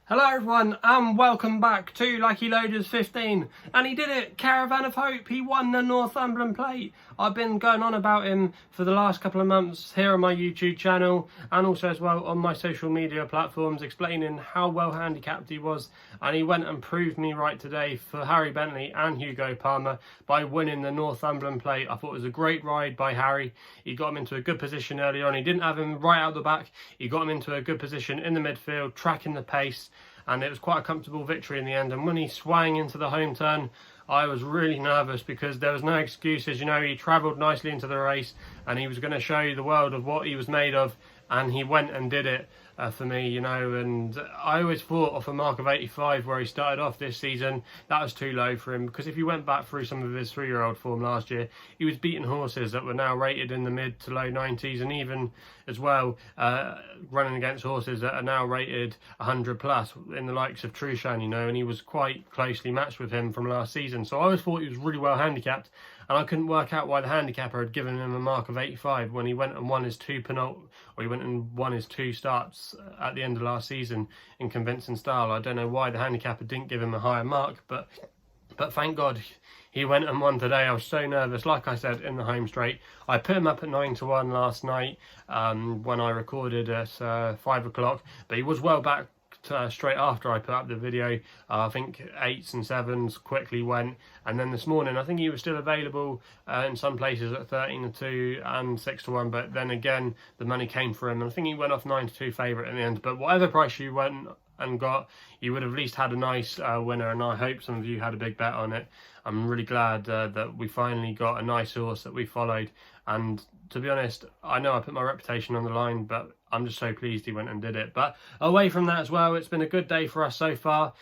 Hello everyone and welcome back to Lucky Loaders 15, and he did it, Caravan of Hope. He won the Northumberland Plate. I've been going on about him for the last couple of months here on my YouTube channel and also as well on my social media platforms, explaining how well handicapped he was, and he went and proved me right today for Harry Bentley and Hugo Palmer by winning the Northumberland Plate. I thought it was a great ride by Harry. He got him into a good position earlier on. He didn't have him right out the back. He got him into a good position in the midfield, tracking the pace, and it was quite a comfortable victory in the end. And when he swung into the home turn, I was really nervous because there was no excuses. You know, he travelled nicely into the race and he was going to show the world of what he was made of, and he went and did it for me, you know. And I always thought off a mark of 85 where he started off this season, that was too low for him, because if you went back through some of his 3-year-old form last year, he was beating horses that were now rated in the mid to low 90s, and even as well running against horses that are now rated 100 plus in the likes of Trushan, you know, and he was quite closely matched with him from last season. So I always thought he was really well handicapped, and I couldn't work out why the handicapper had given him a mark of 85 when he went and won his two starts at the end of last season in convincing style. I don't know why the handicapper didn't give him a higher mark, but thank God he went and won today. I was so nervous, like I said, in the home straight. I put him up at 9-1 last night when I recorded at 5 o'clock, but he was well back straight after I put up the video. I think 8s and 7s quickly went, and then this morning I think he was still available in some places at 13-2 and 6-1, but then again the money came for him, and I think he went off 9-2 favourite in the end. But whatever price you went and got, you would have at least had a nice winner, and I hope some of you had a big bet on it. I'm really glad that we finally got a nice horse that we followed, and to be honest, I know I put my reputation on the line, but I'm just so pleased he went and did it. But away from that as well, it's been a good day for us so far.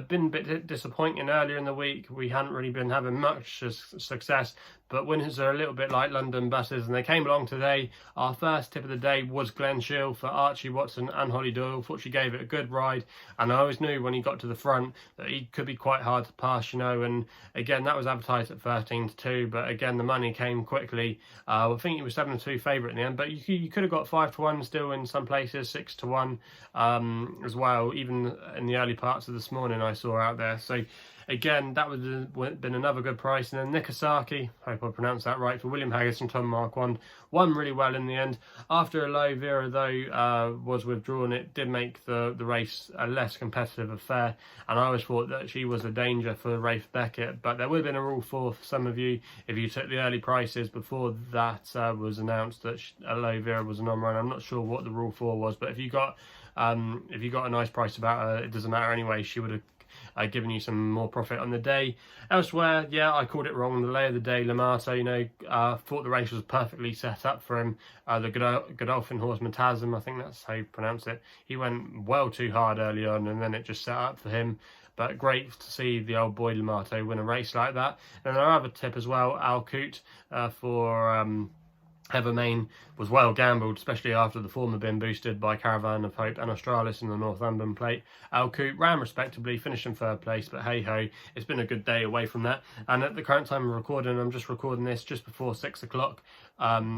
Been a bit disappointing earlier in the week. We hadn't really been having much success, but winners are a little bit like London buses, and they came along today. Our first tip of the day was Glen Shield for Archie Watson and Holly Doyle. Thought she gave it a good ride, and I always knew when he got to the front that he could be quite hard to pass, you know. And again, that was advertised at 13-2, but again the money came quickly. I think he was 7-2 favourite in the end, but you could have got 5-1 still in some places, 6-1 as well, even in the early parts of this morning I saw out there. So again, that would have been another good price. And then Nikasaki, hope I pronounced that right, for William Haggis and Tom Mark won really well in the end. After a low Vera though was withdrawn, it did make the race a less competitive affair, and I always thought that she was a danger for Rafe Beckett. But there would have been a rule 4 for some of you if you took the early prices before that was announced that a low Vera was an on-run. I'm not sure what the rule 4 was, but if you got a nice price about her, it doesn't matter anyway. She would have given you some more profit on the day. Elsewhere, yeah, I called it wrong. The lay of the day, Lamato, you know, thought the race was perfectly set up for him. The Godolphin horse, Matasm, I think that's how you pronounce it. He went well too hard early on, and then it just set up for him. But great to see the old boy Lamato win a race like that. And our other tip as well, Al Coot for Evermain, was well gambled, especially after the form had been boosted by Caravan of Hope and Australis in the Northumberland Plate. Al Coot ran respectably, finished in 3rd place, but hey ho, it's been a good day away from that. And at the current time of recording, I'm just recording this just before 6 o'clock.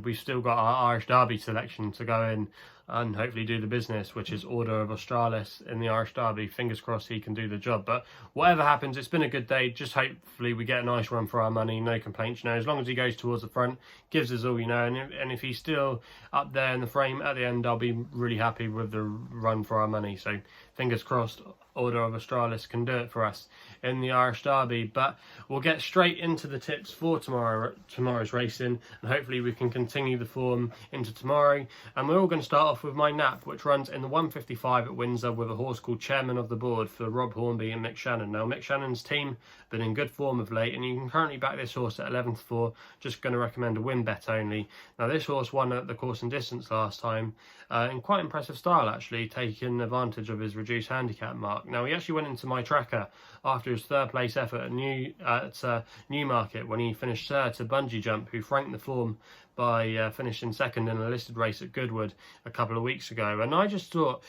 We've still got our Irish Derby selection to go in and hopefully do the business, which is Order of Australis in the Irish Derby. Fingers crossed he can do the job. But whatever happens, it's been a good day. Just hopefully we get a nice run for our money. No complaints, you know, as long as he goes towards the front, gives us all, you know. And if he's still up there in the frame at the end, I'll be really happy with the run for our money. So fingers crossed Order of Australis can do it for us in the Irish Derby. But we'll get straight into the tips for tomorrow's racing, and hopefully we can continue the form into tomorrow. And we're all going to start off with my nap, which runs in the 155 at Windsor with a horse called Chairman of the Board for Rob Hornby and Mick Shannon. Now Mick Shannon's team been in good form of late, and you can currently back this horse at 11-4. Just going to recommend a win bet only. Now this horse won at the course and distance last time in quite impressive style, actually, taking advantage of his reduced handicap mark. Now he actually went into my tracker after his 3rd place effort at Newmarket when he finished 3rd to Bungee Jump, who franked the form by finishing second in a listed race at Goodwood a couple of weeks ago, and I just thought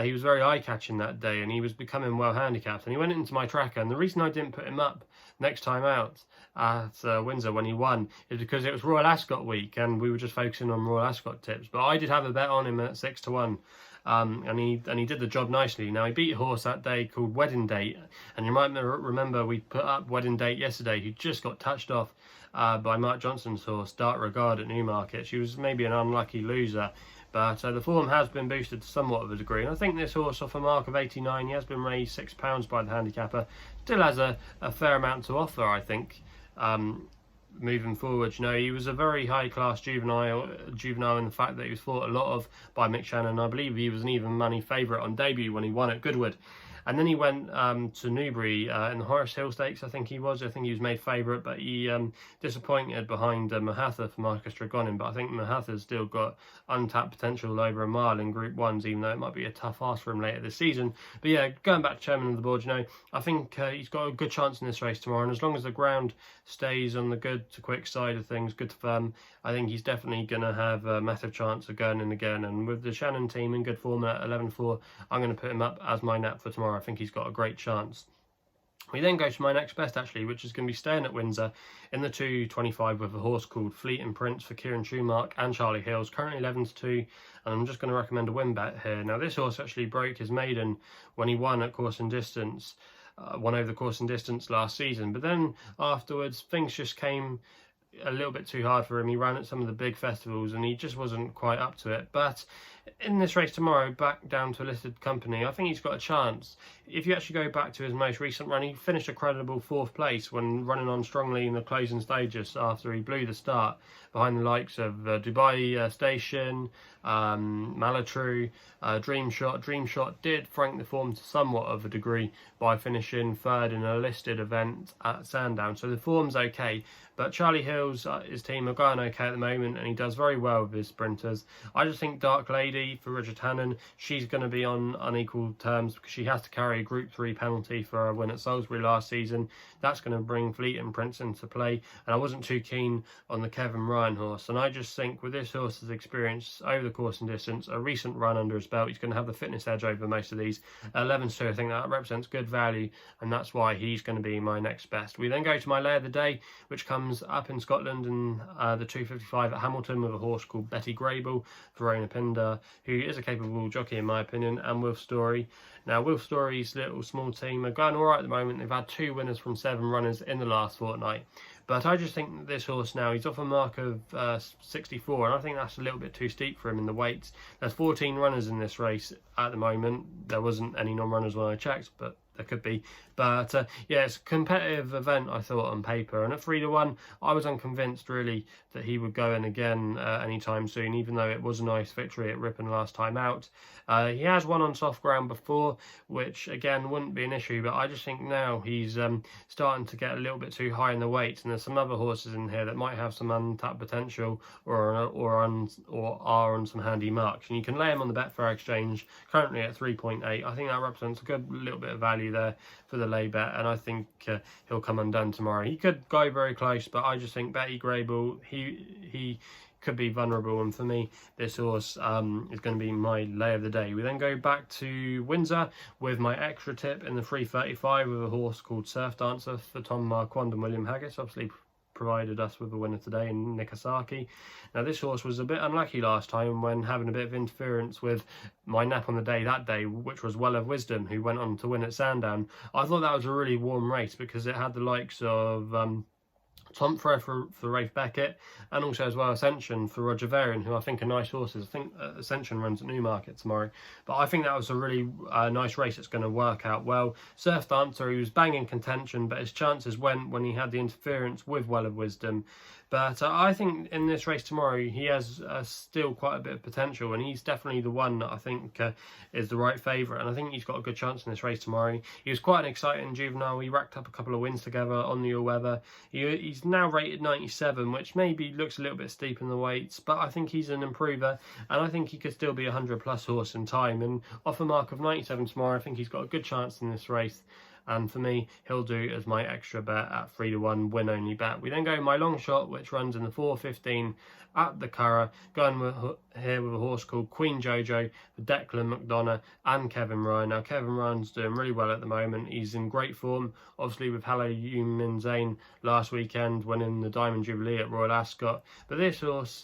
he was very eye-catching that day, and he was becoming well handicapped, and he went into my tracker, and the reason I didn't put him up next time out at Windsor when he won is because it was Royal Ascot week, and we were just focusing on Royal Ascot tips, but I did have a bet on him at 6-1. And he did the job nicely. Now, he beat a horse that day called Wedding Date, and you might remember we put up Wedding Date yesterday, who just got touched off by Mark Johnson's horse, Dark Regard, at Newmarket. She was maybe an unlucky loser, but the form has been boosted to somewhat of a degree, and I think this horse, off a mark of 89, he has been raised £6 by the handicapper, still has a fair amount to offer, I think. Moving forward, you know, he was a very high-class juvenile in the fact that he was thought a lot of by Mick Shannon. I believe he was an even money favourite on debut when he won at Goodwood. And then he went to Newbury in the Horace Hill Stakes, I think he was made favourite, but he disappointed behind Mahatha for Marcus Dragonin. But I think Mahatha's still got untapped potential over a mile in Group 1s, even though it might be a tough ask for him later this season. But yeah, going back to Chairman of the Board, you know, I think he's got a good chance in this race tomorrow, and as long as the ground stays on the good to quick side of things, good to firm, I think he's definitely going to have a massive chance of going in again. And with the Shannon team in good form at 11-4, I'm going to put him up as my nap for tomorrow. I think he's got a great chance. We then go to my next best, actually, which is going to be staying at Windsor in the 225 with a horse called Fleet and Prince for Kieran Schumacher and Charlie Hills, currently 11-2, and I'm just going to recommend a win bet here. Now, this horse actually broke his maiden when he won at Course and Distance, won over the Course and Distance last season, but then afterwards things just came a little bit too hard for him. He ran at some of the big festivals and he just wasn't quite up to it. But in this race tomorrow, back down to a listed company, I think he's got a chance. If you actually go back to his most recent run, he finished a credible 4th place when running on strongly in the closing stages after he blew the start behind the likes of Dubai Station, Malatru, Dreamshot. Dreamshot did frank the form to somewhat of a degree by finishing 3rd in a listed event at Sandown, so the form's okay. But Charlie Hills, his team are going okay at the moment, and he does very well with his sprinters. I just think Dark Lady for Richard Hannon, she's going to be on unequal terms because she has to carry a Group 3 penalty for her win at Salisbury last season. That's going to bring Fleet and Prince into play, and I wasn't too keen on the Kevin Ryan horse. And I just think with this horse's experience over the Course and Distance, a recent run under his belt, he's going to have the fitness edge over most of these. 11-2, I think that represents good value, and that's why he's going to be my next best. We then go to my lay of the day, which comes up in Scotland in the 255 at Hamilton with a horse called Betty Grable, Verona Pinder, who is a capable jockey in my opinion, and Wilf Story. Now, Wilf Story's little small team are going all right at the moment. They've had 2 winners from 7 runners in the last fortnight. But I just think that this horse now, he's off a mark of 64, and I think that's a little bit too steep for him in the weights. There's 14 runners in this race at the moment. There wasn't any non-runners when I checked, but there could be. But yeah, it's a competitive event, I thought, on paper. And at 3-1, I was unconvinced really that he would go in again anytime soon, even though it was a nice victory at Ripon last time out. He has won on soft ground before, which again wouldn't be an issue, but I just think now he's starting to get a little bit too high in the weights, and there's some other horses in here that might have some untapped potential or are on some handy marks, and you can lay him on the Betfair exchange currently at 3.8. I think that represents a good little bit of value there for the lay bet, and I think he'll come undone tomorrow. He could go very close, but I just think Betty Grable, he could be vulnerable, and for me this horse is going to be my lay of the day. We then go back to Windsor with my extra tip in the 335 with a horse called Surf Dancer for Tom Marquand and William Haggis, obviously provided us with a winner today in Nikasaki. Now, this horse was a bit unlucky last time when having a bit of interference with my nap on the day that day, which was Well of Wisdom, who went on to win at Sandown. I thought that was a really warm race because it had the likes of Tom Frere for Rafe Beckett, and also as well Ascension for Roger Varian, who I think are nice horses. I think Ascension runs at Newmarket tomorrow, but I think that was a really nice race. It's going to work out well. Surf Dancer, he was banging contention, but his chances went when he had the interference with Well of Wisdom. But I think in this race tomorrow, he has still quite a bit of potential, and he's definitely the one that I think is the right favourite, and I think he's got a good chance in this race tomorrow. He was quite an exciting juvenile. He racked up a couple of wins together on the all-weather. He's now rated 97, which maybe looks a little bit steep in the weights, but I think he's an improver, and I think he could still be a 100-plus horse in time. And off a mark of 97 tomorrow, I think he's got a good chance in this race. And for me, he'll do as my extra bet at 3-1 win only bet. We then go my long shot, which runs in the 4:15 at the Curragh, going here with a horse called Queen Jojo for Declan McDonough and Kevin Ryan. Now Kevin Ryan's doing really well at the moment. He's in great form, obviously with Hello Human Zane last weekend winning the Diamond Jubilee at Royal Ascot, but this horse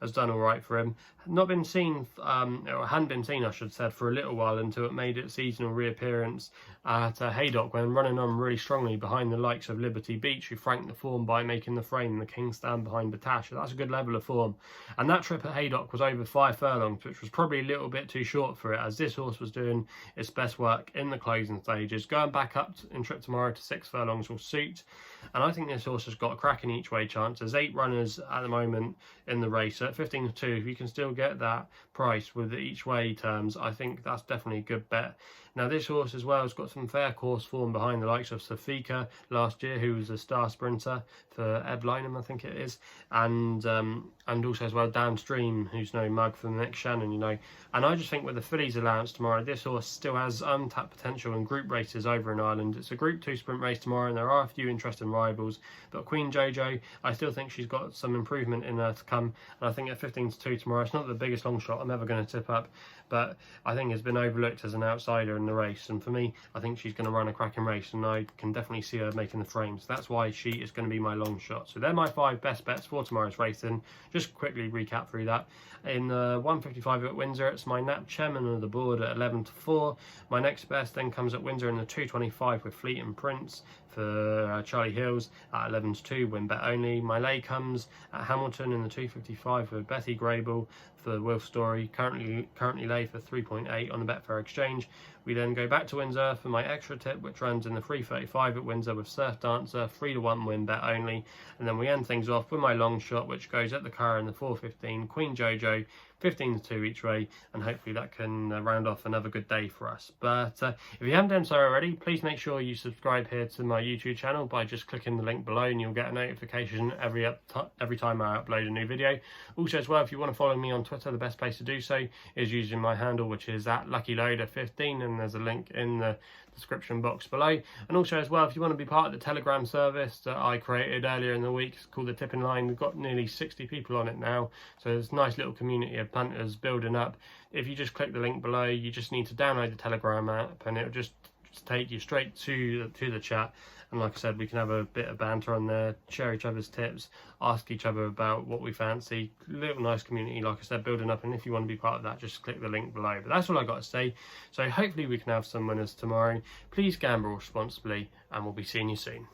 has done all right for him. Not been seen, or hadn't been seen I should say, for a little while until it made its seasonal reappearance at Haydock when running on really strongly behind the likes of Liberty Beach, who franked the form by making the frame and the King stand behind Batasha. That's a good level of form, and that trip at Haydock was over 5 furlongs, which was probably a little bit too short for it, as this horse was doing its best work in the closing stages. Going back up in trip tomorrow to 6 furlongs will suit, and I think this horse has got a cracking each way chance. There's 8 runners at the moment in the race, so at 15-2, if you can still get that price with the each way terms, I think that's definitely a good bet. Now this horse as well has got some fair course form behind the likes of Safika last year, who was a star sprinter for Ed Lynham, I think it is, and also as well Downstream, who's no mug for the next Shannon, you know. And I just think with the fillies allowance tomorrow, this horse still has untapped potential in group races over in Ireland. It's a Group 2 sprint race tomorrow, and there are a few interesting rivals, but Queen Jojo, I still think she's got some improvement in her to come, and I think at 15-2 tomorrow, it's not the biggest long shot I'm ever going to tip up, but I think it's been overlooked as an outsider in the race, and for me, I think she's going to run a cracking race, and I can definitely see her making the frames. That's why she is going to be my long shot. So they're my 5 best bets for tomorrow's racing. Just quickly recap through that. In 155 at Windsor, it's my nap Chairman of the Board at 11-4. My next best then comes at Windsor in the 225 with Fleet and Prince for Charlie Hills at 11-2, win bet only. My lay comes at Hamilton in the 255 with Betty Grable for Wolf Story, currently lay for 3.8 on the Betfair exchange. We then go back to Windsor for my extra tip, which runs in the 335 at Windsor with Surf Dancer, 3-1 win bet only. And then we end things off with my long shot, which goes at the Curragh in the 415, Queen Jojo, 15-2 each way, and hopefully that can round off another good day for us. But if you haven't done so already, please make sure you subscribe here to my YouTube channel by just clicking the link below, and you'll get a notification every time I upload a new video. Also as well, if you want to follow me on Twitter, the best place to do so is using my handle, which is at LuckyLoader15, and there's a link in the description box below. And also as well, if you want to be part of the Telegram service that I created earlier in the week, it's called the Tipping Line. We've got nearly 60 people on it now, so there's a nice little community of punters building up. If you just click the link below, you just need to download the Telegram app, and it'll just take you straight to the chat. And like I said, we can have a bit of banter on there, share each other's tips, ask each other about what we fancy. Little nice community, like I said, building up. And if you want to be part of that, just click the link below. But that's all I got to say. So hopefully we can have some winners tomorrow. Please gamble responsibly, and we'll be seeing you soon.